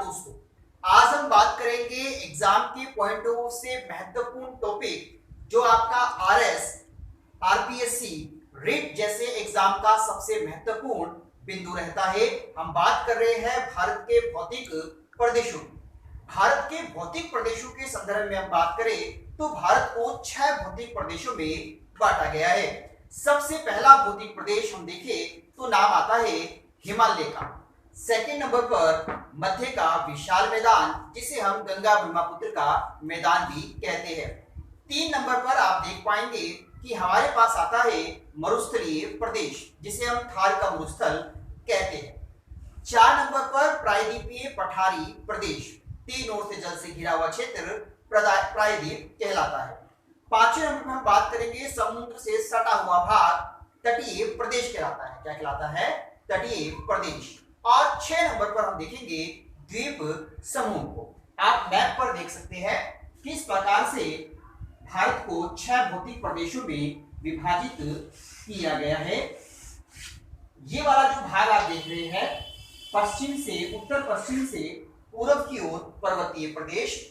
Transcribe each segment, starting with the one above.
दोस्तों, आज हम बात करेंगे एग्जाम के पॉइंट ऑफ व्यू से महत्वपूर्ण टॉपिक जो आपका आरएस, आरपीएससी, रिट जैसे एग्जाम का सबसे महत्वपूर्ण बिंदु रहता है। हम बात कर रहे हैं भारत के भौतिक प्रदेशों की। भारत के भौतिक प्रदेशों के संदर्भ में हम बात करें तो भारत को 6 भौतिक प्रदेशों में बांटा गया है। सबसे पहला भौतिक प्रदेश हम देखें तो नाम आता है हिमालय का। सेकंड नंबर पर मध्य का विशाल मैदान, जिसे हम गंगा ब्रह्मपुत्र का मैदान भी कहते हैं। 3 नंबर पर आप देख पाएंगे कि हमारे पास आता है मरुस्थलीय प्रदेश, जिसे हम थार का मरुस्थल कहते हैं। 4 नंबर पर प्रायद्वीपीय पठारी प्रदेश, 3 ओर से जल से घिरा हुआ क्षेत्र प्रायद्वीप कहलाता है। 5वें नंबर पर हम बात करेंगे समुद्र से सटा हुआ भाग, तटीय प्रदेश कहलाता है। क्या कहलाता है? तटीय प्रदेश। और 6 नंबर पर हम देखेंगे द्वीप समूह को। आप मैप पर देख सकते हैं किस प्रकार से भारत को 6 भौतिक प्रदेशों में विभाजित किया गया है। ये वाला जो भाग आप देख रहे हैं, पश्चिम से, उत्तर पश्चिम से पूर्व की ओर पर्वतीय प्रदेश।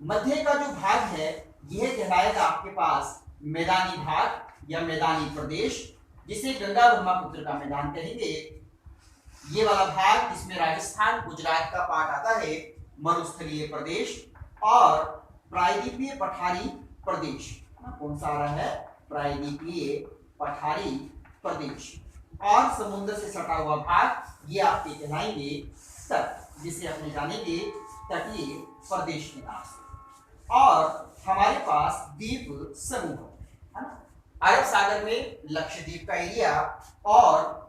मध्य का जो भाग है यह कहलाएगा आपके पास मैदानी भाग या मैदानी प्रदेश, जिसे गंगा ब्रह्मपुत्र का मैदान कहेंगे। ये वाला भाग जिसमें राजस्थान, गुजरात का पार्ट आता है, मरुस्थलीय प्रदेश। और प्रायद्वीपीय पठारी प्रदेश, कौन सा आ रहा है? प्रायद्वीपीय पठारी प्रदेश। और समुद्र से सटा हुआ भाग, ये आपके कहलाएंगे तट, जिसे अपने जानेंगे तटीय प्रदेश के नाम से। और हमारे पास द्वीप समूह है ना, अरब सागर में लक्षद्वीप का एरिया और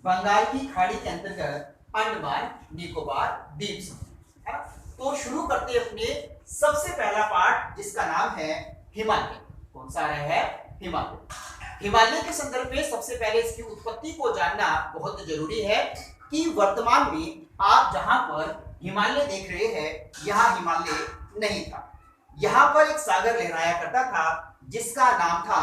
बंगाल की खाड़ी के अंतर्गत अंडमान निकोबार द्वीप समूह है। तो शुरू करते हैं अपने सबसे पहला पार्ट, जिसका नाम है हिमालय। कौन सा है? हिमालय। हिमालय के संदर्भ में सबसे पहले इसकी उत्पत्ति को जानना बहुत जरूरी है कि वर्तमान में आप जहां पर हिमालय देख रहे हैं, यहां हिमालय नहीं था। यहां पर एक सागर लहराया करता था, जिसका नाम था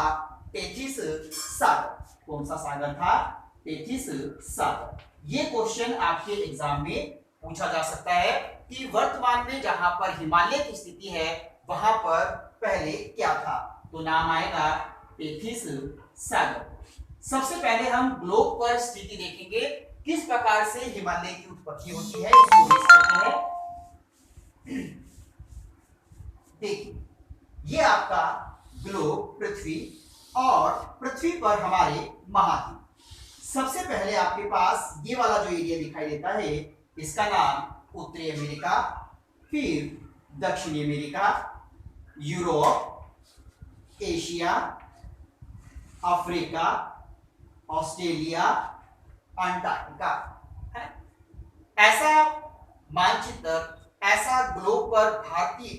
टेथिस सागर। कौन सा सागर था? टेथिस सागर। ये क्वेश्चन आपके एग्जाम में पूछा जा सकता है कि वर्तमान में जहां पर हिमालय की स्थिति है, वहां पर पहले क्या था? तो नाम आएगा टेथिस सागर। सबसे पहले हम ग्लोब पर स्थिति देखेंगे, किस प्रकार से हिमालय की उत्पत्ति होती है, इसको बेस करते हैं। देखिए, ये आपका ग्लोब पृथ्वी, और पृथ्वी पर हमारे महाद्वीप। सबसे पहले आपके पास ये वाला जो एरिया दिखाई देता है, इसका नाम उत्तरी अमेरिका, फिर दक्षिणी America, Europe, Asia, Africa, Australia, Antarctica है। ऐसा मानचित्र, ऐसा ग्लोब पर भारतीय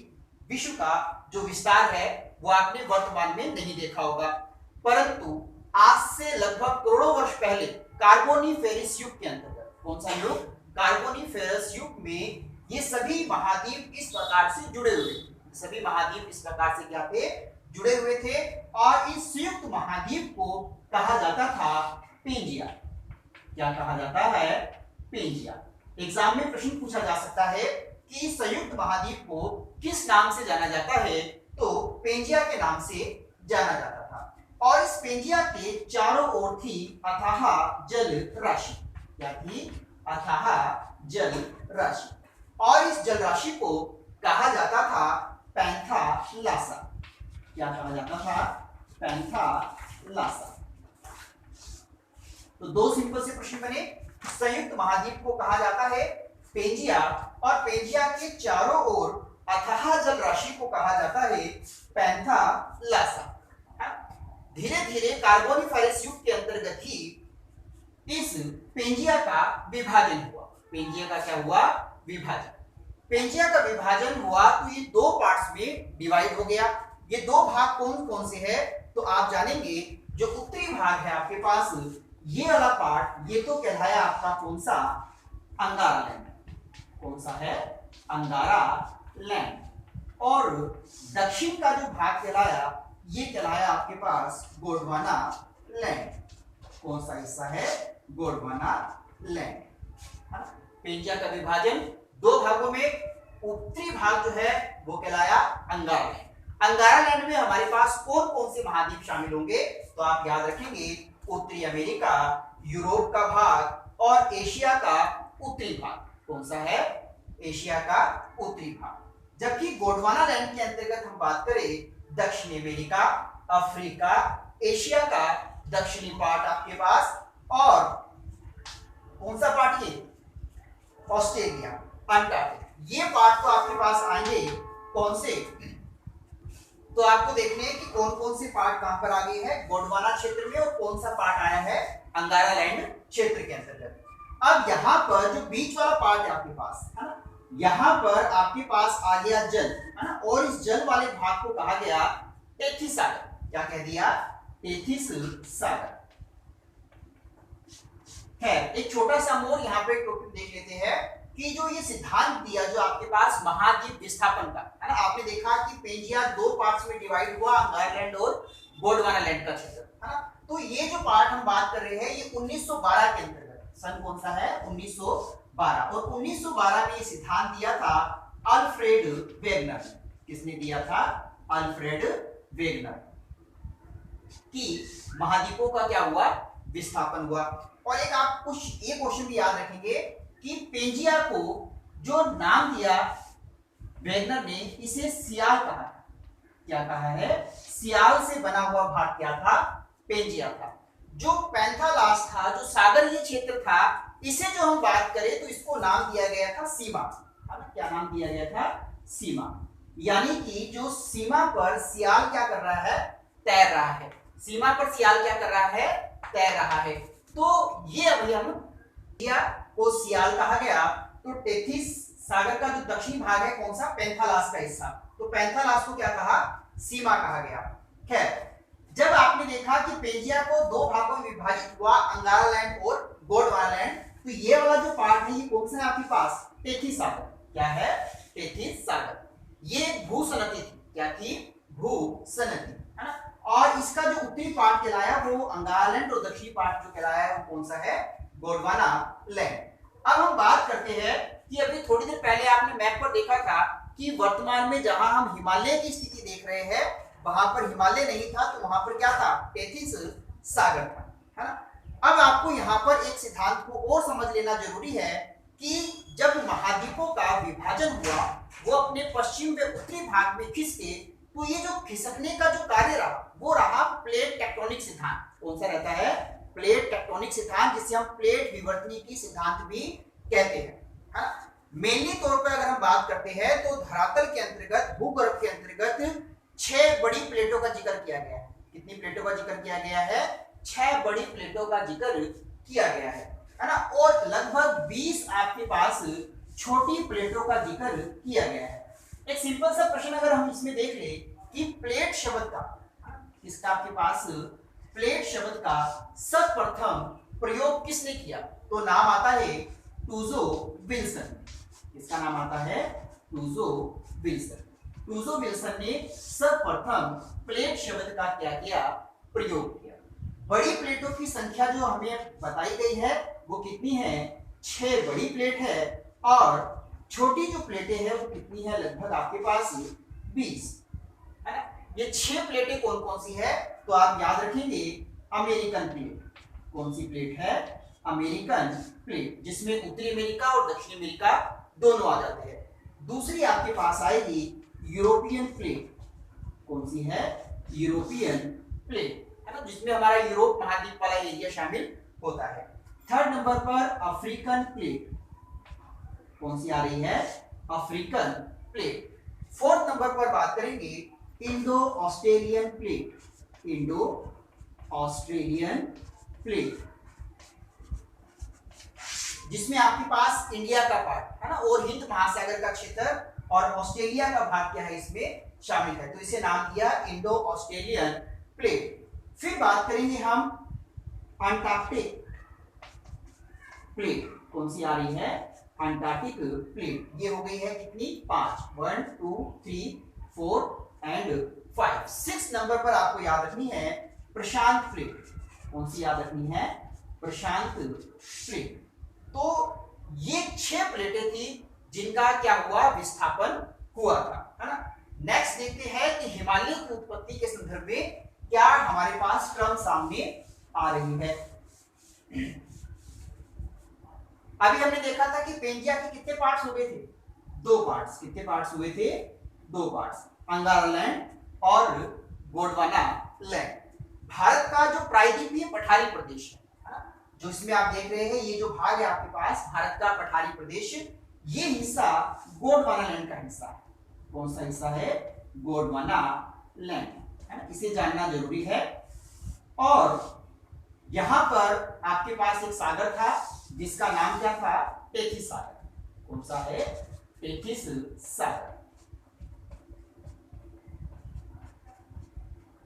विश्व का जो विस्तार है वो आपने वर्तमान में नहीं देखा होगा। परंतु आज से लगभग करोड़ों वर्ष पहले कार्बोनिफेरस युग के अंतर्गत, कौन सा युग? कार्बोनिफेरस युग में ये सभी महाद्वीप इस प्रकार से जुड़े हुए थे। सभी महाद्वीप इस प्रकार से क्या थे? जुड़े हुए थे। और इस संयुक्त महाद्वीप को कहा जाता था पेंजिया। क्या कहा जाता है? पेंजिया। एग्जाम में प्रश्न पूछा जा सकता है कि संयुक्त महाद्वीप को किस नाम से जाना जाता है? तो पेंजिया के नाम से जाना जाता था। और इस पेंजिया के चारों ओर थी अथाह जल राशि। क्या थी? अथाह जल राशि। और इस जल राशि को कहा जाता था पैंथालासा। क्या कहा जाता था? पैंथालासा। तो 2 सिंपल से प्रश्न बने। संयुक्त महाद्वीप को कहा जाता है पेंजिया, और पेंजिया के चारों ओर अथाह जल राशि को कहा जाता है पैंथालासा। धीरे धीरे कार्बोनिफेरस युग के अंतर्गत ही इस पेंजिया का विभाजन हुआ। पेंजिया का क्या हुआ? विभाजन। पेंजिया का विभाजन हुआ तो ये 2 पार्ट्स में डिवाइड हो गया। ये 2 भाग कौन कौन से हैं? तो आप जानेंगे जो उत्तरी भाग है आपके पास, ये वाला पार्ट, ये तो कहलाया आपका कौन सा? अंगारा लैंड। कौन सा है? अंगारा लैंड। और दक्षिण का जो भाग कहलाया, ये कहलाया आपके पास गोंडवाना लैंड। कौन सा हिस्सा है? गोंडवाना लैंड। पेंजिया का विभाजन दो भागों में उत्तरी भाग जो है वो कहलाया अंगारा लैंड। अंगारा लैंड में हमारे पास कौन कौन से महाद्वीप शामिल होंगे, तो आप याद रखेंगे उत्तरी अमेरिका, यूरोप का भाग और एशिया का उत्तरी भाग। कौन सा है? एशिया का उत्तरी भाग। जबकि गोंडवाना लैंड के अंतर्गत हम बात करें दक्षिण अमेरिका, अफ्रीका, एशिया का दक्षिणी पार्ट आपके पास, और कौन सा पार्ट? ये ऑस्ट्रेलिया, अंटार्कटिका, ये पार्ट तो आपके पास आएंगे। कौन से? तो आपको देखने हैं कि कौन कौन से पार्ट कहां पर आ गए हैं गोंडवाना क्षेत्र में, और कौन सा पार्ट आया है अंगारा लैंड क्षेत्र के अंतर्गत। अब यहाँ पर जो बीच वाला पार्ट है आपके पास, है ना, यहाँ पर आपके पास आ गया जल, है ना, और इस जल वाले भाग को कहा गया टेथिस सागर। क्या कह दिया? टेथिस सागर। है एक छोटा सा मोड़ यहाँ पे टॉपिक देख लेते हैं कि जो ये सिद्धांत दिया जो आपके पास महाद्वीप विस्थापन का, है ना, आपने देखा कि पेंजिया दो पार्ट्स में डिवाइड हुआ, अंगारा लैंड और गोंडवाना लैंड का क्षेत्र, है ना। तो ये जो पार्ट हम बात कर रहे हैं ये 1912 के अंतर्गत, सन कौन सा है? 1912। और 1912 में ये सिद्धांत दिया था अल्फ्रेड वेगनर। किसने दिया था? Alfred Wegener. कि महाद्वीपों का क्या हुआ? विस्थापन हुआ। और एक आप कुछ ये क्वेश्चन भी याद रखेंगे कि पेंजिया को जो नाम दिया वेगनर ने, इसे सियाल कहा। क्या कहा है? सियाल से बना हुआ भाग क्या था? पेंजिया था। जो पैंथालास था, जो सागरीय क्षेत्र था, इसे जो हम बात करें तो इसको नाम दिया गया था सीमा। क्या नाम दिया गया था? सीमा। यानी कि जो सीमा पर सियाल क्या कर रहा है? तैर रहा है। सीमा पर सियाल क्या कर रहा है? तैर रहा है। तो ये अभी हम को सियाल कहा गया। तो टेथिस सागर का जो दक्षिणी भाग है कौन सा? पैंथालास का हिस्सा। तो पैंथालास को क्या कहा? सीमा कहा गया। खैर, जब आपने देखा कि पेंजिया को दो भागों में विभाजित हुआ, अंगारा लैंड और गोंडवाना लैंड, तो ये वाला जो पार्ट है ये कौन सा है आपके पास? टेथिस सागर। क्या है? टेथिस सागर। ये भूसनती थी। क्या थी? भूसनती, है ना। और इसका जो उत्तरी पार्ट कहलाया वो अंगारा लैंड, और दक्षिणी पार्ट जो कहलाया वो कौन सा है? गोंडवाना लैंड। अब हम बात करते हैं कि अभी थोड़ी देर पहले आपने मैप पर देखा था कि वर्तमान में जहां हम हिमालय की स्थिति देख रहे हैं वहां पर हिमालय नहीं था, तो वहां पर क्या था? टेथिस सागर था, है ना। अब आपको यहाँ पर एक सिद्धांत को और समझ लेना जरूरी है कि जब महाद्वीपों का विभाजन हुआ वो अपने पश्चिम व उत्तरी भाग में खिसके, तो ये जो खिसकने का जो कार्य रहा वो रहा प्लेट टेक्टोनिक सिद्धांत। कौन सा रहता है? प्लेट टेक्टोनिक सिद्धांत, जिसे हम प्लेट विवर्तनिकी सिद्धांत भी कहते हैं, है ना। मेनली तौर पर अगर हम बात करते हैं तो धरातल के अंतर्गत, भूगर्भ के अंतर्गत 6 बड़ी प्लेटों का जिक्र किया गया है। कितनी प्लेटों का जिक्र किया गया है? 6 बड़ी प्लेटों का जिक्र किया गया है ना। और लगभग 20 आपके पास छोटी प्लेटों का जिक्र किया गया है। एक सिंपल सा प्रश्न अगर हम इसमें देख ले कि प्लेट शब्द का, इसका आपके पास प्लेट शब्द का सर्वप्रथम प्रयोग किसने किया, तो नाम आता है टूजो विल्सन। इसका नाम आता है टूजो विल्सन। टूजो विल्सन ने सर्वप्रथम प्लेट शब्द का क्या किया? प्रयोग किया। बड़ी प्लेटों की संख्या जो हमें बताई गई है वो कितनी है? 6 बड़ी प्लेट है, और छोटी जो प्लेटें हैं वो कितनी है? लगभग आपके पास 20, है ना। ये 6 प्लेटें कौन कौन सी है? तो आप याद रखेंगे अमेरिकन प्लेट। कौन सी प्लेट है? अमेरिकन प्लेट, जिसमें उत्तरी अमेरिका और दक्षिण अमेरिका दोनों आ जाते हैं। दूसरी आपके पास आएगी यूरोपियन प्लेट। कौन सी है? यूरोपियन प्लेट, है ना, जिसमें हमारा यूरोप महाद्वीप वाला एरिया शामिल होता है। थर्ड नंबर पर अफ्रीकन प्लेट। कौन सी आ रही है? African plate. फोर्थ नंबर पर बात करेंगे Indo Australian plate. Indo Australian plate, जिसमें आपके पास इंडिया का पार्ट, है ना, और हिंद महासागर का क्षेत्र और ऑस्ट्रेलिया का भाग क्या है इसमें शामिल है, तो इसे नाम दिया इंडो ऑस्ट्रेलियन प्लेट। फिर बात करेंगे हम अंटार्कटिक प्लेट। कौन सी आ रही है? Antarctic plate. ये हो गई है कितनी? 5, 1 2 3 4 एंड 5। 6 नंबर पर आपको याद रखनी है प्रशांत प्लेट। कौन सी याद रखनी है? प्रशांत प्लेट। तो ये 6 प्लेटें थी जिनका क्या हुआ, विस्थापन हुआ था, है ना। नेक्स्ट देखते हैं कि हिमालय की उत्पत्ति के संदर्भ में क्या हमारे पास टर्म सामने आ रही है। अभी हमने देखा था कि पेंजिया के कितने पार्ट्स हो गए थे, 2 पार्ट्स। कितने पार्ट्स हुए थे, 2 पार्ट्स, अंगारा लैंड और गोंडवाना लैंड। भारत का जो प्रायद्वीपीय पठारी प्रदेश है ना, जो इसमें आप देख रहे हैं, ये जो भाग है आपके पास भारत का पठारी प्रदेश, ये हिस्सा गोंडवाना लैंड का हिस्सा है। कौन सा हिस्सा है, गोंडवाना लैंड, है ना, इसे जानना जरूरी है। और यहां पर आपके पास एक सागर था जिसका नाम क्या था, टेथिस सागर। कौन सा है, टेथिस सागर।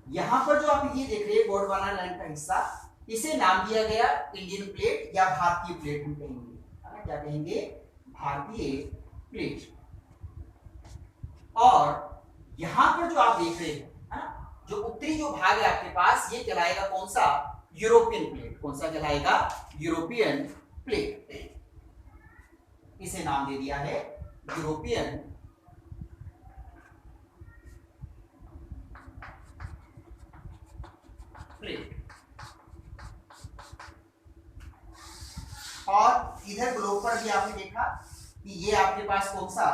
यहां पर जो आप ये देख रहे हैं गोंडवाना लैंड का हिस्सा, इसे नाम दिया गया इंडियन प्लेट या भारतीय प्लेट हम कहेंगे, है ना, क्या कहेंगे, भारतीय प्लेट। और यहां पर जो आप देख रहे हैं, है ना, जो उत्तरी जो भाग है आपके पास, ये कहलाएगा कौन सा, यूरोपियन प्लेट। कौन सा कहलाएगा, यूरोपियन प्लेट। इसे नाम दे दिया है यूरोपियन प्लेट। और इधर ग्लोब पर भी आपने देखा कि ये आपके पास कौन सा,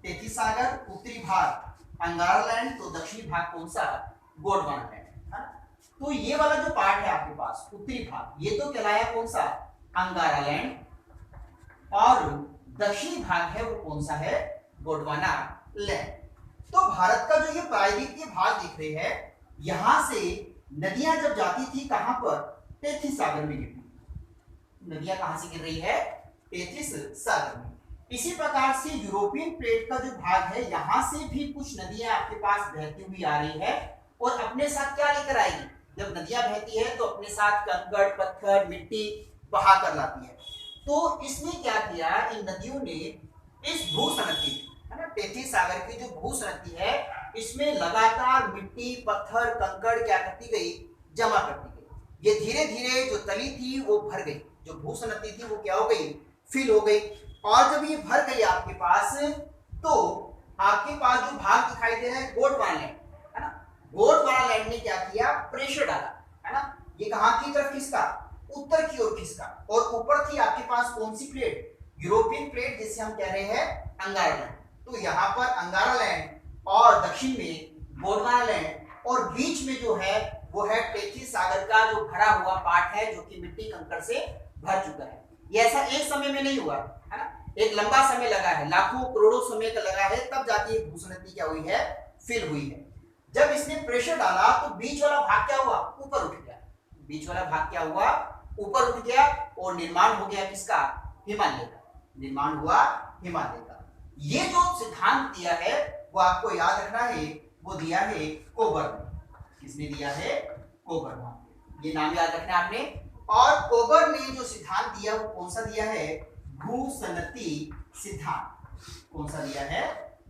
टेथिस सागर, उत्तरी भाग अंगारा लैंड, तो दक्षिणी भाग कौन सा, गोंडवाना लैंड, है ना। तो ये वाला जो पार्ट है आपके पास उत्तरी भाग, ये तो कहलाया कौन सा, अंगारा लैंड, और दक्षिणी भाग है वो कौन सा है, गोंडवाना लैंड। तो भारत का जो ये प्रायद्वीपीय भाग दिख रहे हैं, यहां से नदियां जब जाती थी कहां पर, टेथिस सागर में गिरती थी। नदियां कहां से गिर रही है, टेथिस सागर में। इसी प्रकार से यूरोपियन प्लेट का जो भाग है, यहां से भी कुछ नदियां आपके पास बहती हुई आ रही है, और अपने साथ क्या लेकर आएगी, जब नदियां बहती है तो अपने साथ कंकड़, पत्थर, मिट्टी बहा कर लाती है। तो इसने क्या किया, इन नदियों ने इस भूसनती, है ना, टेथिस सागर की जो भूसनती है, इसमें लगातार मिट्टी, पत्थर, कंकड़ क्या करती गई, जमा करती गई। ये धीरे धीरे जो तली थी वो भर गई, जो भूसनती थी वो क्या हो गई, फिल हो गई। और जब ये भर गई आपके पास, तो आपके पास जो भाग दिखाई दे रहा है गोंडवाना लैंड, है ना, गोंडवाना लैंड ने क्या किया, प्रेशर डाला, है ना। ये कहां की तरफ खिसका, उत्तर की ओर खिसका, और ऊपर थी आपके पास कौन सी प्लेट, यूरोपियन प्लेट, जिसे हम कह रहे हैं अंगारा लैंड। तो यहाँ पर अंगारा लैंड, और दक्षिण में गोंडवाना लैंड, और बीच में जो है वो है टेथिस सागर का जो भरा हुआ पार्ट है, जो कि मिट्टी कंकड़ से भर चुका है। ये ऐसा एक समय में नहीं हुआ, है ना, एक लंबा समय लगा है, लाखों करोड़ों समय का लगा है, तब जाके ये भूसनती क्या हुई है, फिल हुई है। जब इसने प्रेशर डाला तो बीच वाला भाग क्या हुआ, ऊपर उठ गया। बीच वाला भाग क्या हुआ, ऊपर उठ गया, और निर्माण हो गया किसका, हिमालय का, निर्माण हुआ हिमालय का। ये जो सिद्धांत दिया है वो आपको याद रखना है, वो दिया है कोबर्न ने। किसने दिया है, कोबर्न, ये नाम याद रखना आपने। और कोबर्न ने जो सिद्धांत दिया वो कौन सा दिया है, भूसनती सिद्धांत। कौन सा दिया है,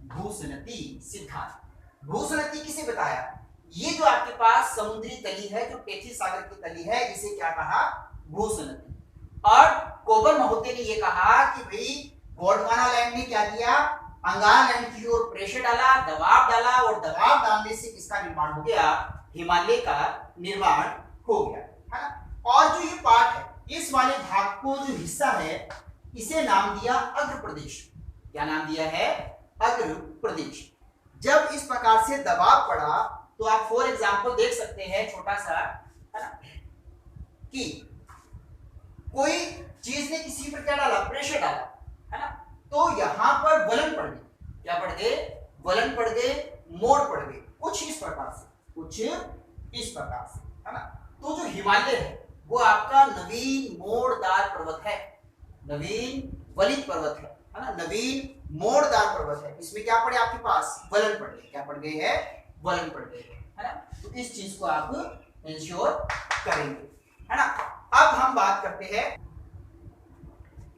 भूसनती सिद्धांत। भूसनती किसे बताया, ये जो आपके पास समुद्री तली है, जो टेथिस सागर की तली है, इसे क्या कहा, भूसनती। और कोबर्न महोदय ने ये कहा कि भाई गोंडवाना लैंड ने क्या किया, अंगारा लैंड की ओर प्रेशर डाला, दबाव डाला, और दबाव डालने से किसका निर्माण हो गया, हिमालय का निर्माण हो गया, है ना। और जो ये पार्ट है, इस वाले भाग को जो हिस्सा है, इसे नाम दिया अग्र प्रदेश। क्या नाम दिया है, अग्र प्रदेश। जब इस प्रकार से दबाव पड़ा, तो आप फॉर एग्जांपल देख सकते हैं छोटा सा, है ना, कि कोई चीज ने किसी पर क्या डाला, प्रेशर डाला, है ना, तो यहां पर वलन पड़ गई। क्या पड़ गए, वलन पड़ गए, मोड़ पड़ गए, कुछ इस प्रकार से, कुछ इस प्रकार से, है ना। तो जो हिमालय है वो आपका नवीन मोड़दार पर्वत है, नवीन वलित पर्वत है ना, नवीन मोड़दार पर्वत है। इसमें क्या पड़े आपके पास, वलन पड़ गए। क्या पड़ गए हैं, वलन पड़ गए, है ना। तो इस चीज को आप इंश्योर करेंगे, है ना। अब हम बात करते हैं,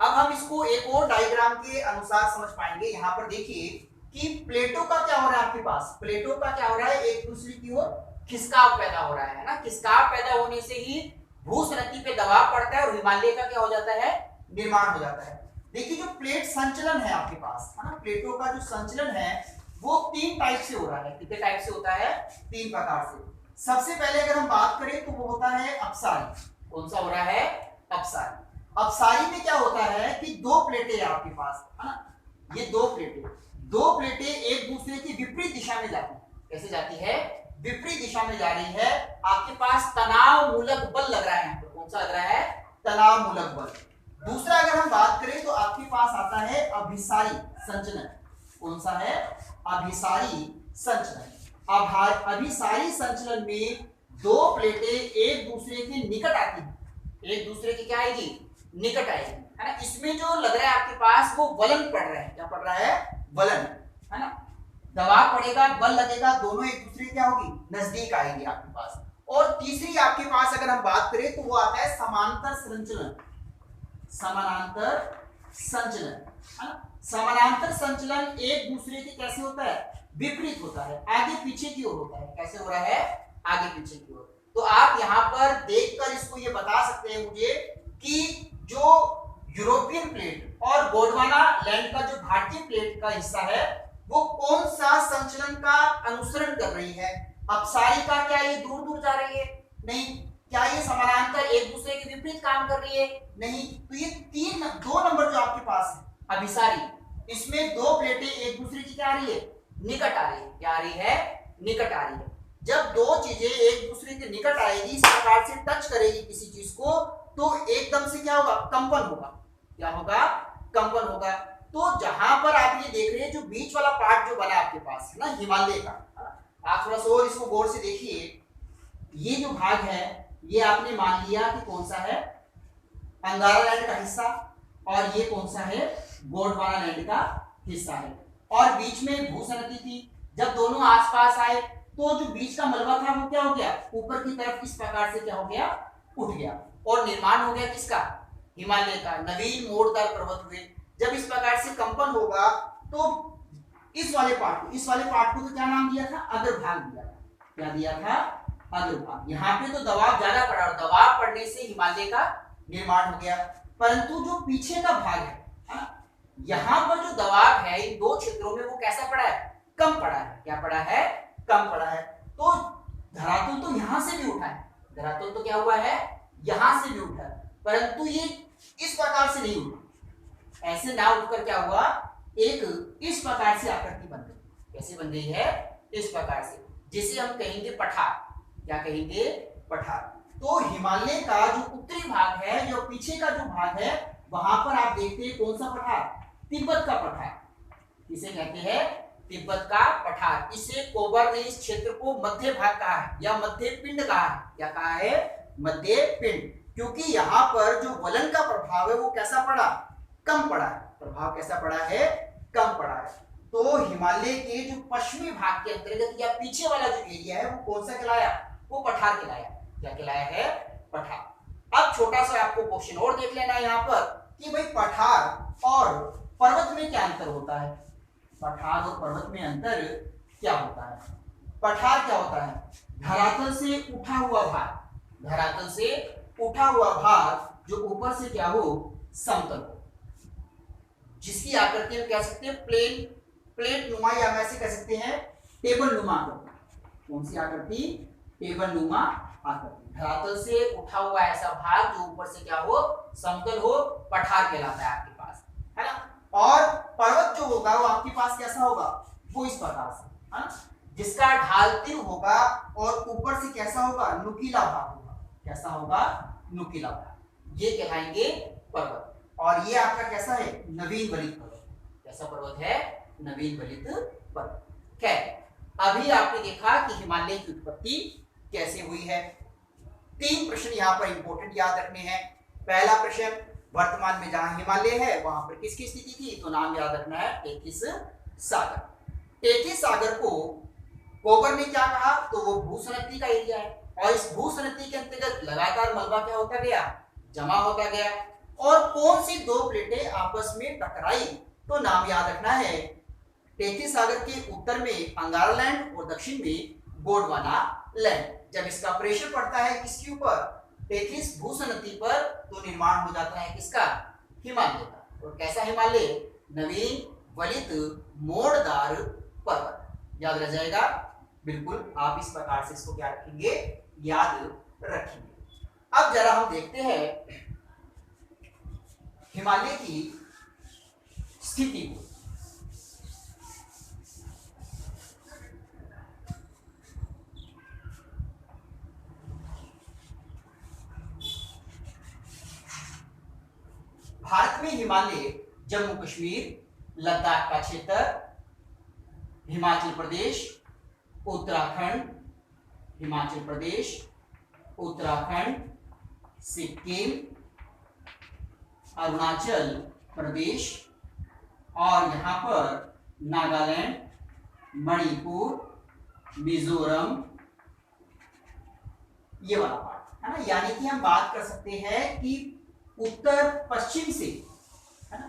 अब हम इसको एक और डायग्राम के अनुसार समझ पाएंगे। यहाँ पर देखिए कि प्लेटों का क्या हो रहा है आपके पास, प्लेटों का क्या हो रहा है, एक दूसरे की ओर खिसकाव पैदा हो रहा है ना। खिसकाव पैदा होने से ही भूसनती पे दबाव पड़ता है और हिमालय का क्या हो जाता है, निर्माण हो जाता है। देखिए जो प्लेट संचलन है आपके पास, है ना, प्लेटों का जो संचलन है वो 3 टाइप से हो रहा है। कितने टाइप से होता है? 3 प्रकार से। सबसे पहले अगर हम बात करें तो वो होता है अपसारी। कौन सा हो रहा है? अपसारी। अपसारी में क्या होता है कि 2 प्लेटें हैं आपके पास, है ना, ये 2 प्लेटें एक दूसरे की विपरीत दिशा में जाती है। कैसे जाती है? विपरीत दिशा में जा रही है। आपके पास तनाव मूलक बल लग रहा है यहाँ पर। कौन सा लग रहा है? तनाव मूलक बल। दूसरा अगर हम बात करें तो आपके पास आता है अभिसारी संचलन। कौन सा है? अभिसारी संचलन। अभिसारी संचलन में 2 प्लेटें एक दूसरे के निकट आती हैं। एक दूसरे की क्या आएगी? निकट आएगी, है ना। इसमें जो लग रहा है आपके पास वो वलन पड़ रहा है। क्या पड़ रहा है? वलन, है ना। दबाव पड़ेगा, बल लगेगा, दोनों एक दूसरे क्या होगी? नजदीक आएंगे आपके पास। और तीसरी आपके पास अगर हम बात करें तो वो आता है समांतर संचलन। समानांतर संचलन, है ना। समानांतर संचलन एक दूसरे के कैसे होता है? विपरीत होता है, आगे पीछे की ओर होता है। कैसे हो रहा है? आगे पीछे की ओर। तो आप यहाँ पर देखकर इसको ये बता सकते हैं मुझे कि जो यूरोपियन प्लेट और गोंडवाना लैंड का जो भारतीय प्लेट का हिस्सा है वो कौन सा संचलन का अनुसरण कर रही है? अपसारी का क्या ये दूर दूर जा रही है? नहीं। क्या ये समानांतर एक दूसरे के विपरीत काम कर रही है? नहीं। तो ये 2 नंबर जो आपके पास है अभिसारी, इसमें 2 प्लेटें एक दूसरे की क्या आ रही है? निकट आ रही है। क्या आ रही है? निकट आ रही है। जब 2 चीजें एक दूसरे के निकट आएगी, इस प्रकार से टच करेगी किसी चीज को, तो एकदम से क्या होगा? कंपन होगा। क्या होगा? कंपन होगा। तो जहां पर आप ये देख रहे हैं जो बीच वाला पार्ट जो बना आपके पास है ना, हिमालय का, आप थोड़ा सा और इसको गौर से देखिए। ये जो भाग है ये आपने मान लिया कि कौन सा है? अंगारा लैंड का हिस्सा, और ये कौन सा है? गोंडवाना लैंड का हिस्सा है। और बीच में भूसनती थी। जब दोनों आसपास आए तो जो बीच का मलबा था वो क्या हो गया? ऊपर की तरफ इस प्रकार से क्या हो गया? उठ गया। और निर्माण हो गया किसका? हिमालय का। नवीन मोड़दार पर्वत हुए। जब इस प्रकार से कंपन होगा तो इस वाले पार्ट को तो क्या नाम दिया था? अग्रभाग दिया था। क्या दिया था? अग्रभाग। यहाँ पे तो दबाव ज्यादा पड़ा और दबाव पड़ने से हिमालय का निर्माण हो गया। परंतु जो पीछे का भाग है, यहाँ पर जो दबाव है इन 2 क्षेत्रों में वो कैसा पड़ा है? कम पड़ा है। क्या पड़ा है? कम पड़ा है। तो धरातल तो यहां से भी उठा है। धरातल तो क्या हुआ है? यहां से भी उठा है, परंतु ये इस प्रकार से नहीं उठा। ऐसे ना उठकर क्या हुआ? एक इस प्रकार से आकृति बन गई। कैसे बन गई है? इस प्रकार से, जिसे हम कहेंगे पठार। क्या कहेंगे? पठार। तो हिमालय का जो उत्तरी भाग है, जो पीछे का जो भाग है, वहां पर आप देखते हैं कौन सा पठार? तिब्बत का पठार। इसे कहते हैं तिब्बत का पठार। इसे कोबर ने इस क्षेत्र को मध्य भाग कहा है या मध्य पिंड कहा है। क्या कहा है? मध्य पिंड। क्योंकि यहाँ पर जो वलन का प्रभाव है वो कैसा पड़ा? कम पड़ा है। प्रभाव कैसा पड़ा है? कम पड़ा है। तो हिमालय के जो पश्चिमी भाग के अंतर्गत या पीछे वाला जो एरिया है वो कौन सा कहलाया? वो पठार कहलाया। क्या कहलाया है? पठार। अब छोटा सा आपको क्वेश्चन और देख लेना है यहाँ पर कि भाई पठार और पर्वत में क्या अंतर होता है? पठार और पर्वत में अंतर क्या होता है? पठार क्या होता है? धरातल से उठा हुआ भाग। धरातल से उठा हुआ भाग जो ऊपर से क्या हो? समतल हो, जिसकी आकृति हम कह सकते हैं प्लेट नुमा, या वैसे कह सकते हैं टेबल नुमा आकृति। कौन सी आकृति? टेबल नुमा आकृति। धरातल से उठा हुआ ऐसा भाग जो ऊपर से क्या हो? समतल हो, पठार कहलाता है आपके पास, है ना। और पर्वत जो होगा वो आपके पास कैसा होगा? वो इस प्रकार से, है ना, जिसका ढाल तीर होगा और ऊपर से कैसा होगा? नुकीला भाग होगा। कैसा होगा? नुकीला भाग। ये कहलाएंगे पर्वत। और ये आपका कैसा है? नवीन वलित पर्वत। कैसा पर्वत है? नवीन वलित पर्वत। खैर, अभी आपने देखा कि हिमालय की उत्पत्ति कैसे हुई है। 3 प्रश्न यहाँ पर इंपॉर्टेंट याद रखने हैं। पहला प्रश्न, वर्तमान में जहां हिमालय है वहां पर किसकी स्थिति थी? तो नाम याद रखना है टेथिस सागर। टेथिस सागर को कोबर ने क्या कहा? तो वो भूसनती का एरिया है, और इस भूसनती के अंतर्गत लगातार मलबा क्या होता गया? जमा होता गया। और कौन सी 2 प्लेटें आपस में टकराई? तो नाम याद रखना है टेथिस सागर के उत्तर में अंगारा लैंड और दक्षिण में गोंडवाना लैंड। जब इसका प्रेशर पड़ता है किसके ऊपर? टेथिस भूसनती पर, तो निर्माण हो जाता है किसका? हिमालय का। और कैसा हिमालय? नवीन वलित मोड़दार पर्वत। याद रह जाएगा? बिल्कुल, आप इस प्रकार से इसको क्या रखेंगे? याद रखेंगे। अब जरा हम देखते हैं हिमालय की स्थिति को। भारत में हिमालय जम्मू कश्मीर, लद्दाख का क्षेत्र, हिमाचल प्रदेश, उत्तराखंड, हिमाचल प्रदेश, उत्तराखंड, सिक्किम, अरुणाचल प्रदेश और यहाँ पर नागालैंड, मणिपुर, मिजोरम, ये वाला पार्ट है ना। यानी कि हम बात कर सकते हैं कि उत्तर पश्चिम से, है ना,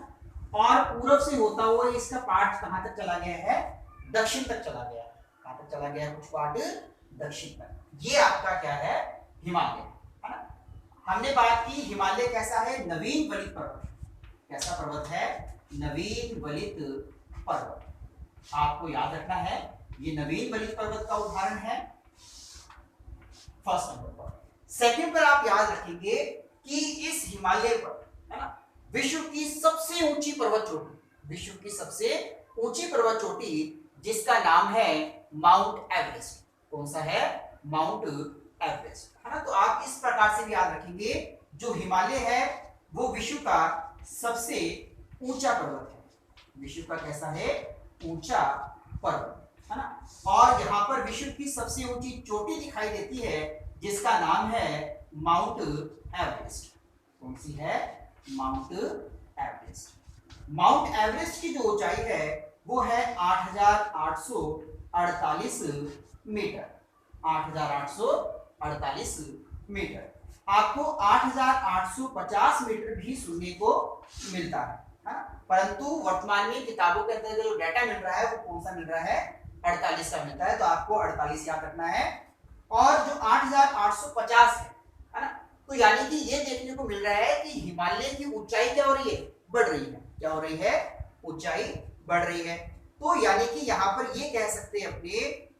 और पूर्व से होता हुआ इसका पार्ट कहां तक चला गया है? दक्षिण तक चला गया। कहां तक चला गया? कुछ पार्ट दक्षिण तक। ये आपका क्या है? हिमालय, है ना। हमने बात की हिमालय कैसा है? नवीन वलित पर्वत। कैसा पर्वत है? नवीन वलित पर्वत। आपको याद रखना है, ये नवीन वलित पर्वत का उदाहरण है फर्स्ट नंबर पर। सेकंड पर आप याद रखेंगे कि इस हिमालय पर, है ना, विश्व की सबसे ऊंची पर्वत चोटी, विश्व की सबसे ऊंची पर्वत चोटी जिसका नाम है माउंट एवरेस्ट। कौन सा है? माउंट एवरेस्ट, है ना। तो आप इस प्रकार से भी याद रखेंगे, जो हिमालय है वो विश्व का सबसे ऊंचा पर्वत है। विश्व का कैसा है? ऊंचा पर्वत, है ना। और यहाँ पर विश्व की सबसे ऊंची चोटी दिखाई देती है जिसका नाम है माउंट एवरेस्ट। कौन सी है? Mount Everest. माउंट एवरेस्ट की जो ऊंचाई है वो है 8,848 मीटर। 8,848 मीटर। आपको 8,850 मीटर भी सुनने को मिलता है ना। परंतु वर्तमान में किताबों के अंदर जो डाटा मिल रहा है वो कौन सा मिल रहा है? 48 का मिलता है। तो आपको 48 याद रखना है। और जो 8,850 है ना, तो यानी कि ये देखने को मिल रहा है कि हिमालय की ऊंचाई क्या हो रही है? बढ़ रही है। क्या हो रही है? ऊंचाई बढ़ रही है। तो यानी कि यहाँ पर ये कह सकते हैं अपने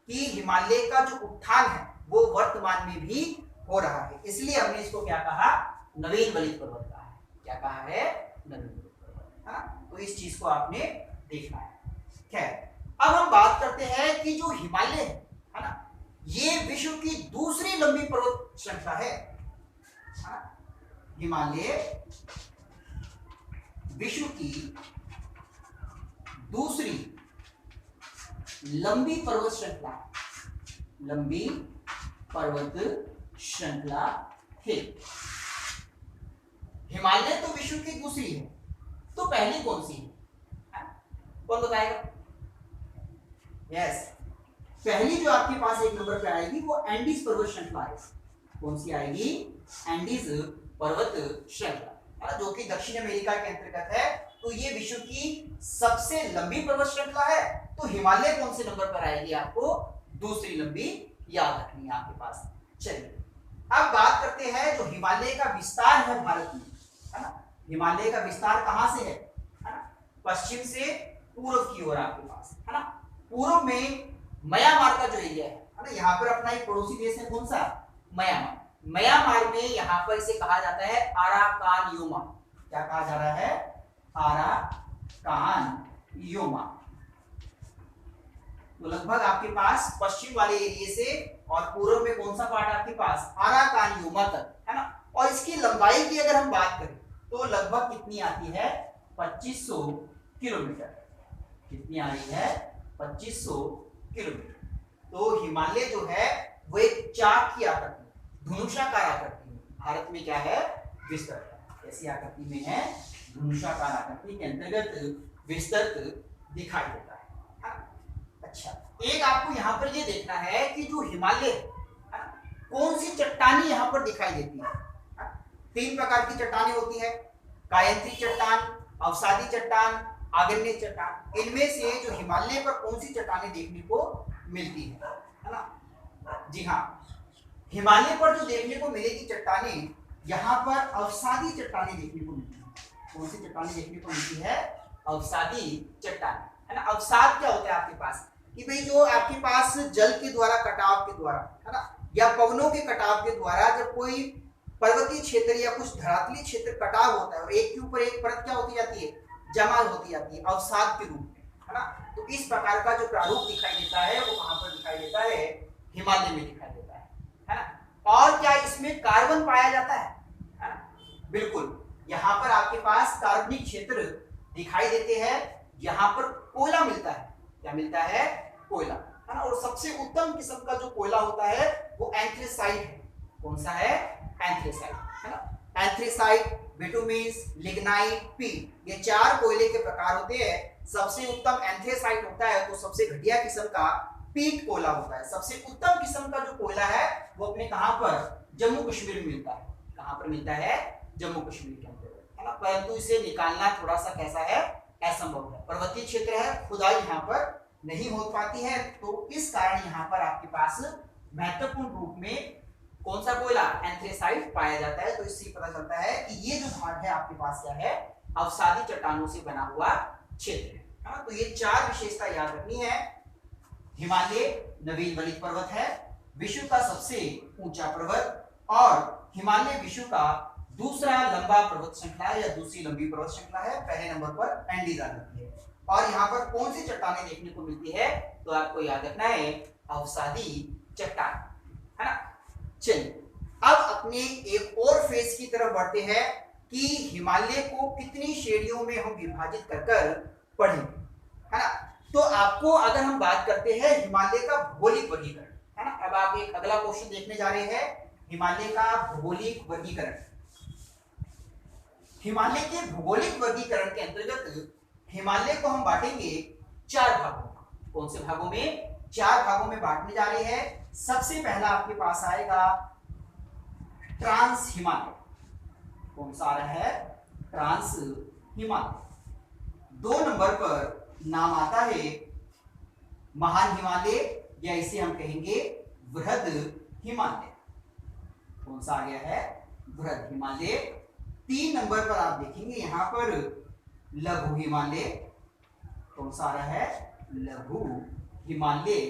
कि हिमालय का जो उत्थान है वो वर्तमान में भी हो रहा है। इसलिए हमने इसको क्या कहा? नवीन वलित पर्वत कहा है। क्या कहा है? नवीन वलित पर्वत, है ना। तो इस चीज को आपने देखना है। खैर, अब हम बात करते हैं कि जो हिमालय है ना, ये विश्व की दूसरी लंबी पर्वत श्रृंखला है। हिमालय विश्व की दूसरी लंबी पर्वत श्रृंखला, लंबी पर्वत श्रृंखला है। हिमालय तो विश्व की दूसरी है, तो पहली कौन सी है? कौन बताएगा? यस, पहली जो आपके पास एक नंबर पे आएगी वो एंडीज पर्वत श्रृंखला है। कौन सी आएगी? एंडीज पर्वत श्रृंखला, जो कि दक्षिण अमेरिका के अंतर्गत है। तो ये विश्व की सबसे लंबी पर्वत श्रृंखला है। तो हिमालय कौन से नंबर पर आएगी? आपको दूसरी लंबी याद रखनी है आपके पास। चलिए अब बात करते हैं जो हिमालय का विस्तार है भारत में, है ना। हिमालय का विस्तार कहां से है ना? पश्चिम से पूर्व की ओर आपके पास, है ना। पूर्व में म्यांमार का जो एरिया है ना, यहाँ पर अपना एक पड़ोसी देश है। कौन सा? म्यांमार। म्यांमार में यहाँ पर इसे कहा जाता है अराकान योमा। क्या कहा जा रहा है? Arakan Yoma. तो लगभग आपके पास पश्चिम वाले एरिया से और पूर्व में कौन सा पार्ट आपके पास? अराकान योमा तक, है ना। और इसकी लंबाई की अगर हम बात करें तो लगभग कितनी आती है? 2500 किलोमीटर। कितनी आ रही है? 2500 किलोमीटर। तो हिमालय जो है वो एक चाक की आकृति, धनुषाकार आकृति में भारत में क्या है? विस्तृत। ऐसी आकृति में है, धनुषाकार आकृति के अंतर्गत विस्तृत दिखाई देता है। अच्छा, एक आपको यहाँ पर ये देखना है कि जो हिमालय है कौन सी चट्टानी यहाँ पर दिखाई देती है। तीन प्रकार की चट्टानें होती है, कायंत्री चट्टान, अवसादी चट्टान, आग्नेय चट्टान। इनमें से जो हिमालय पर कौन सी चट्टानें देखने को मिलती है ना? जी हाँ, हिमालय पर जो देखने को मिलेगी चट्टानें, यहाँ पर अवसादी चट्टानें देखने को मिलती है। कौन सी चट्टानें देखने को मिलती है? अवसादी चट्टान, है ना। अवसाद क्या होता है आपके पास कि भाई जो आपके पास जल के द्वारा कटाव के द्वारा, है ना, या पवनों के कटाव के द्वारा जब कोई पर्वतीय क्षेत्र या कुछ धरातलीय क्षेत्र कटाव होता है और एक के ऊपर एक परत क्या होती जाती है? जमा होती जाती है अवसाद के रूप में, है ना। तो इस प्रकार का जो प्रारूप दिखाई देता है वो कहां पर दिखाई देता है? हिमालय में दिखाई देता है ना। और क्या इसमें कार्बन पाया जाता है ना? बिल्कुल, यहाँ पर आपके पास कार्बनिक क्षेत्र दिखाई देते हैं, यहाँ पर कोयला मिलता है। क्या मिलता है? कोयला, है ना। और सबसे उत्तम किस्म का जो कोयला होता है वो एंथ्रेसाइट है। कौन सा है? एंथ्रेसाइट, है ना। एंथ्रेसाइट, बिटुमिन्स, लिग्नाइट, पीट, ये 4 कोयले के प्रकार होते हैं। सबसे उत्तम एंथ्रेसाइट होता है, तो सबसे घटिया किस्म का पीट कोयला होता है। सबसे उत्तम किस्म का जो कोयला है वो अपने कहां पर? जम्मू कश्मीर में मिलता है। कहां पर मिलता है? जम्मू कश्मीर के अंदर, है ना। परंतु इसे निकालना थोड़ा सा कैसा है? असंभव है। पर्वतीय क्षेत्र है, खुदाई यहाँ पर नहीं हो पाती है, तो इस कारण यहाँ पर आपके पास महत्वपूर्ण रूप में कौन सा कोयला? एंथ्रेसाइट पाया जाता है। तो इससे पता चलता है कि ये जो भाग है आपके पास क्या है? अवसादी चट्टानों से बना हुआ क्षेत्र है ना। तो ये 4 विशेषता याद रखनी है। हिमालय नवीन वलित पर्वत है, विश्व का सबसे ऊंचा पर्वत, और हिमालय विश्व का दूसरा लंबा पर्वत श्रृंखला या दूसरी लंबी पर्वत श्रृंखला है। पहले नंबर पर एंडीज आ जाती है। और यहाँ पर कौन सी चट्टानें देखने को मिलती है? तो आपको याद रखना है अवसादी चट्टान, है ना। चलिए अब अपने एक और फेज की तरफ बढ़ते हैं कि हिमालय को कितनी श्रेणियों में हम विभाजित कर पढ़ेंगे, है ना। तो आपको अगर हम बात करते हैं हिमालय का भौगोलिक वर्गीकरण, है ना। अब आप एक अगला क्वेश्चन देखने जा रहे हैं, हिमालय का भौगोलिक वर्गीकरण। हिमालय के भौगोलिक वर्गीकरण के अंतर्गत हिमालय को हम बांटेंगे 4 भागों में। कौन से भागों में? 4 भागों में बांटने जा रहे हैं। सबसे पहला आपके पास आएगा ट्रांस हिमालय। कौन सा आ रहा है? ट्रांस हिमालय। 2 नंबर पर नाम आता है महान हिमालय, या इसे हम कहेंगे बृहद हिमालय। कौन सा आ गया है? बृहद हिमालय। 3 नंबर पर आप देखेंगे यहाँ पर लघु हिमालय। कौन सा आ रहा है? लघु हिमालय,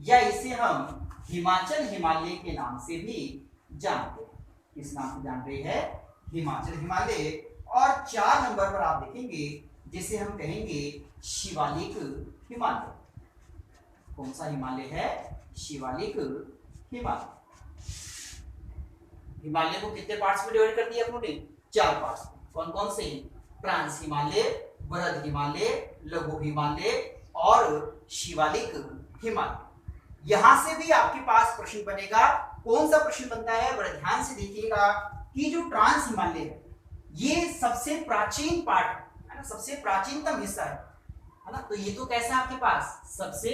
या इसे हम हिमाचल हिमालय के नाम से भी जानते हैं। किस नाम से जान रहे हैं? हिमाचल हिमालय। और 4 नंबर पर आप देखेंगे जिसे हम कहेंगे शिवालिक हिमालय। कौन सा हिमालय है? शिवालिक हिमालय। हिमालय को कितने पार्ट्स में डिवाइड कर दिया अपने? 4 पार्ट्स। कौन कौन से? ट्रांस हिमालय, बृहद हिमालय, लघु हिमालय और शिवालिक हिमालय। यहां से भी आपके पास प्रश्न बनेगा। कौन सा प्रश्न बनता है? बड़े ध्यान से देखिएगा कि जो ट्रांस हिमालय है ये सबसे प्राचीन पार्ट है ना, सबसे प्राचीनतम हिस्सा है ना। तो ये तो कैसा आपके पास? सबसे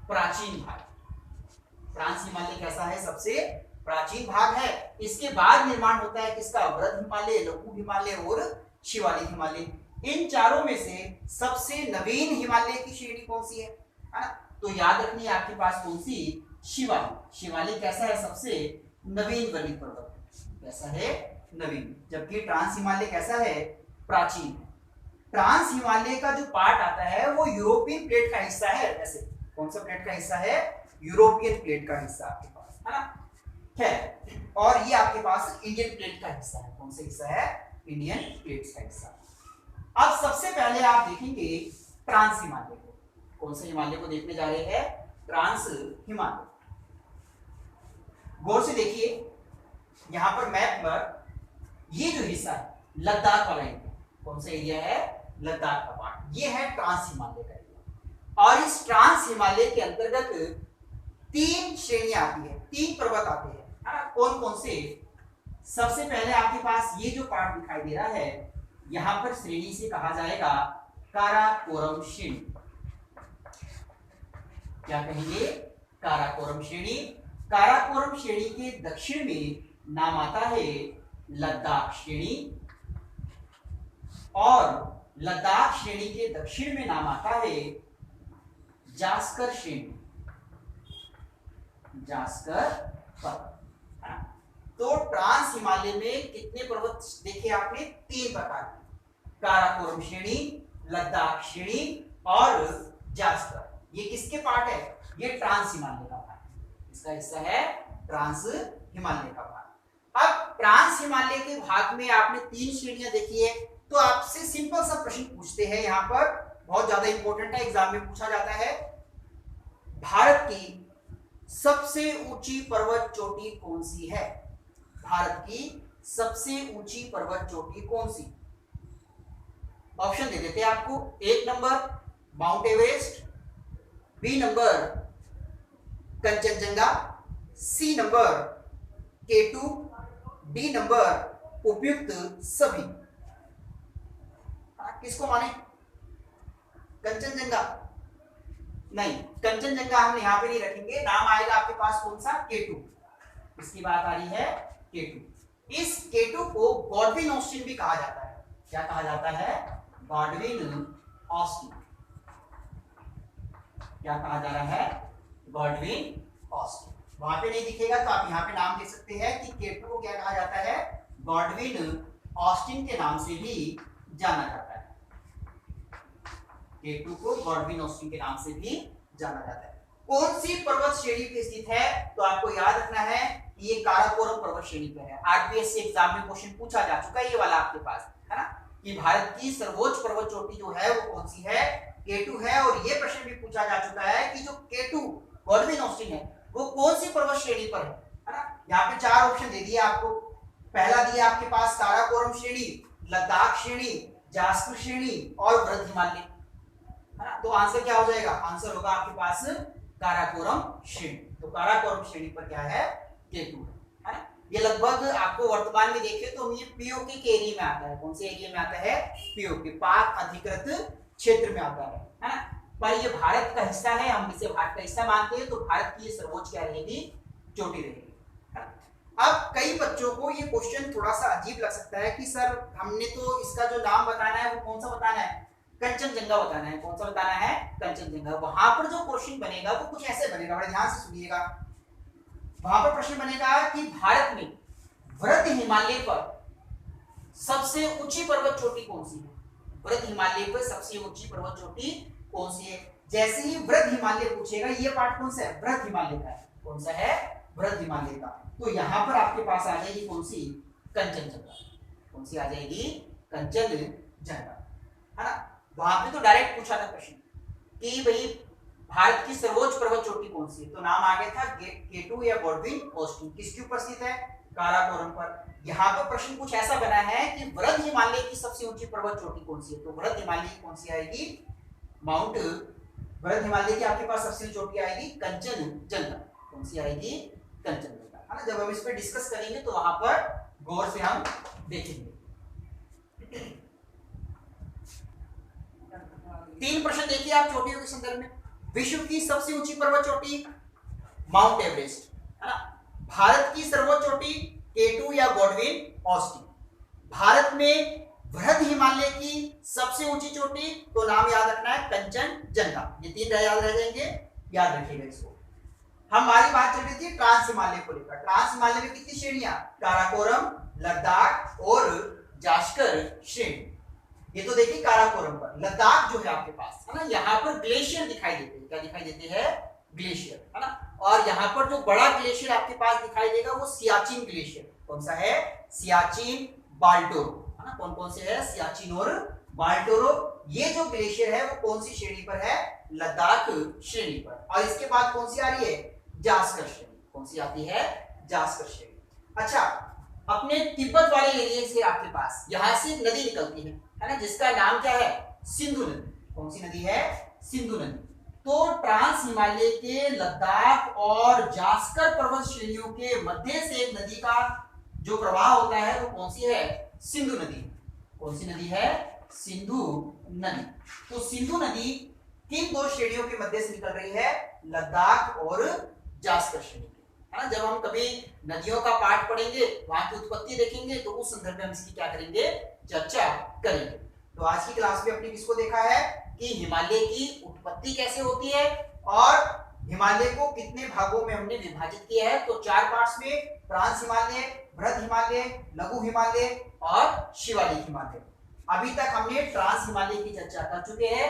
प्राचीन भाग। ट्रांस हिमालय कैसा है? सबसे प्राचीन भाग है। इसके बाद निर्माण होता है किसका? बृहद हिमालय, लघु हिमालय और शिवालिक हिमालय। इन चारों में से सबसे नवीन हिमालय की श्रेणी कौन सी है ना? तो याद रखनी है आपके पास कौन सी? शिवालिक। शिवालिक कैसा है? सबसे नवीन वलित पर्वत। कैसा है? नवीन। जबकि ट्रांस हिमालय कैसा है? प्राचीन। ट्रांस हिमालय का जो पार्ट आता है वो यूरोपियन प्लेट का हिस्सा है। वैसे कौन सा प्लेट का हिस्सा है? यूरोपियन प्लेट का हिस्सा आपके पास, है ना। है, और ये आपके पास इंडियन प्लेट का हिस्सा है। कौन सा हिस्सा है? इंडियन प्लेट का हिस्सा। अब सबसे पहले आप देखेंगे ट्रांस हिमालय को। कौन से हिमालय को देखने जा रहे हैं? ट्रांस हिमालय। गौर से देखिए यहां पर मैप पर ये जो हिस्सा है लद्दाख वाला एरिया, कौन सा एरिया है? लद्दाख का पार्ट। ये है ट्रांस हिमालय का एरिया। और इस ट्रांस हिमालय के अंतर्गत 3 श्रेणियां आती है, 3 पर्वत आते हैं, है ना। कौन कौन से? सबसे पहले आपके पास ये जो पार्ट दिखाई दे रहा है यहां पर श्रेणी से कहा जाएगा काराकोरम श्रेणी। क्या कहेंगे? काराकोरम श्रेणी। काराकोरम श्रेणी के दक्षिण में नाम आता है लद्दाख श्रेणी, और लद्दाख श्रेणी के दक्षिण में नाम आता है जास्कर श्रेणी। जास्कर पर्वत। तो ट्रांस हिमालय में कितने पर्वत देखे आपने? 3 प्रकार के। काराकोरम श्रेणी, लद्दाख श्रेणी और जास्कर। ये किसके पार्ट है? ये ट्रांस हिमालय का पार्ट है। इसका हिस्सा है ट्रांस हिमालय का भाग। अब ट्रांस हिमालय के भाग में आपने 3 श्रेणियां देखी है, तो आपसे सिंपल सा प्रश्न पूछते हैं, यहां पर बहुत ज्यादा इंपॉर्टेंट है, एग्जाम में पूछा जाता है, भारत की सबसे ऊंची पर्वत चोटी कौन सी है? भारत की सबसे ऊंची पर्वत चोटी कौन सी? ऑप्शन दे देते हैं आपको। 1 number Mount Everest, B number Kanchenjunga, C number K2, D number उपयुक्त सभी। किसको माने? कंचनजंगा नहीं, कंचनजंगा हम यहां पे नहीं रखेंगे, नाम आएगा आपके पास कौन सा? K2। इसकी बात आ रही है K2। इस K2 को गॉडविन ऑस्टिन भी कहा जाता है। क्या कहा जाता है? Godwin Austen. क्या कहा जा रहा है? Godwin Austen. वहां पे नहीं दिखेगा तो आप यहाँ पे नाम दे सकते हैं कि K2 को क्या कहा जाता है? गॉडविन ऑस्टिन के नाम से भी जाना जाता है। K2 को गॉडविन ऑस्टिन के नाम से भी जाना जाता है। कौन सी पर्वत श्रेणी पे स्थित है? तो आपको याद रखना है कि ये काराकोरम पर्वत श्रेणी पे है। आरपीएससी एग्जाम में क्वेश्चन पूछा जा चुका है, ये वाला आपके पास है ना, कि भारत की सर्वोच्च पर्वत चोटी जो है वो कौन सी है? K2 है। और ये प्रश्न भी पूछा जा चुका है कि जो K2 गॉडविन ऑस्टिन है वो कौन सी पर्वत श्रेणी पर है ना। यहाँ पे 4 ऑप्शन दे दिए आपको। पहला दिया आपके पास काराकोरम श्रेणी, लद्दाख श्रेणी, जास्कर श्रेणी और वृद्ध हिमालय, है ना। तो आंसर क्या हो जाएगा? आंसर होगा आपके पास काराकोरम श्रेणी। तो काराकोरम श्रेणी पर क्या है? K2 है ना। ये लगभग आपको वर्तमान में देखें तो ये पीओके के एरिया में आता है। कौन से एरिया में आता है? पीओके, पाक अधिकृत क्षेत्र में आता है ना। पर ये भारत का हिस्सा है, हम इसे भारत का हिस्सा मानते हैं, तो भारत की सर्वोच्च क्या रहेगी? चोटी रहेगी। अब कई बच्चों को ये क्वेश्चन थोड़ा सा अजीब लग सकता है कि सर हमने तो इसका जो नाम बताना है वो कौन सा बताना है? कंचनजंगा बताना है। कौन सा बताना है? कंचनजंगा। वहां पर जो क्वेश्चन बनेगा वो कुछ ऐसे बनेगा, बड़े ध्यान से सुनिएगा। वहां पर प्रश्न बनेगा कि भारत में वृद्ध हिमालय पर सबसे ऊंची पर्वत चोटी कौन सी है? वृद्ध हिमालय पर सबसे ऊंची पर्वत चोटी कौन सी है? जैसे ही वृद्ध हिमालय पूछेगा, ये पार्ट कौन सा है? वृद्ध हिमालय का है। कौन सा है? वृद्ध हिमालय का। तो यहां पर आपके पास आ जाएगी कौन सी? कंचनजंगा। कौन सी आ जाएगी? कंचनजंगा, है ना। वहां पे तो डायरेक्ट पूछा था प्रश्न कि भाई भारत की सर्वोच्च पर्वत चोटी कौन सी है, तो नाम आ गया था K2 या गॉडविन ऑस्टिन। किसके ऊपर स्थित है? काराकोरम पर। यहाँ पर प्रश्न कुछ ऐसा बना है कि वृद्ध हिमालय की सबसे ऊंची पर्वत चोटी कौन सी है, तो वृद्ध हिमालय कौन सी आएगी? माउंट वृद्ध हिमालय की आपके पास सबसे चोटी आएगी कंचनजंगा। कौन सी आएगी? कंचनजंगा, है ना। जब हम इस पे डिस्कस करेंगे तो वहां पर गौर से हम देखेंगे। 3 प्रश्न देखिए आप चोटियों के संदर्भ में। विश्व की सबसे ऊंची पर्वत चोटी माउंट एवरेस्ट, है ना। भारत की सर्वोच्च चोटी K2 या गॉडविन ऑस्टिन। भारत में वृद्ध हिमालय की सबसे ऊंची चोटी, तो नाम याद रखना है कंचनजंगा। ये 3 याद रह जाएंगे, याद रखिएगा इसको। हमारी बात चल रही थी ट्रांस हिमालय को लेकर। ट्रांस हिमालय में कितनी श्रेणियां? काराकोरम, लद्दाख और जास्कर श्रेणी। ये तो देखिए काराकोरम पर। लद्दाख जो है आपके पास, है ना, यहाँ पर ग्लेशियर दिखाई देते हैं। क्या दिखाई देते हैं? ग्लेशियर, है ना। और यहाँ पर जो बड़ा ग्लेशियर आपके पास दिखाई देगा वो सियाचिन ग्लेशियर। कौन सा है? सियाचिन, बाल्टोरो, है ना। कौन कौन से है? सियाचिन और बाल्टोरो। ये जो ग्लेशियर है वो कौन सी श्रेणी पर है? लद्दाख श्रेणी पर। और इसके बाद कौन सी आ रही है? जास्कर श्रेणी। कौन सी आती है? जास्कर श्रेणी। अच्छा, अपने तिब्बत वाले एरिया से आपके पास यहां से नदी निकलती है ना, जिसका नाम क्या है? सिंधु नदी। कौन सी नदी है? सिंधु नदी। तो ट्रांस हिमालय के लद्दाख और जास्कर पर्वत श्रेणियों के मध्य से एक नदी का जो प्रवाह होता है वो कौन सी है? सिंधु नदी। कौन सी नदी है? सिंधु नदी। तो सिंधु नदी किन 2 श्रेणियों के मध्य से निकल रही है? लद्दाख और जास्कर श्रेणी, है ना। जब हम कभी नदियों का पाठ पढ़ेंगे, वहां की उत्पत्ति देखेंगे, तो उस संदर्भ में हम इसकी क्या करेंगे? चर्चा करेंगे। तो आज की क्लास में अपने किसको देखा है कि हिमालय की उत्पत्ति कैसे होती है और हिमालय को कितने भागों में हमने विभाजित किया है। तो 4 पार्ट्स में ट्रांस हिमालय, वृद्ध हिमालय, लघु हिमालय और शिवालिक हिमालय। अभी तक हमने ट्रांस हिमालय की चर्चा कर चुके हैं।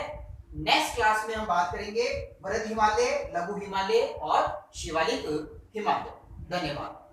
नेक्स्ट क्लास में हम बात करेंगे वृहद हिमालय, लघु हिमालय और शिवालिक हिमालय। धन्यवाद।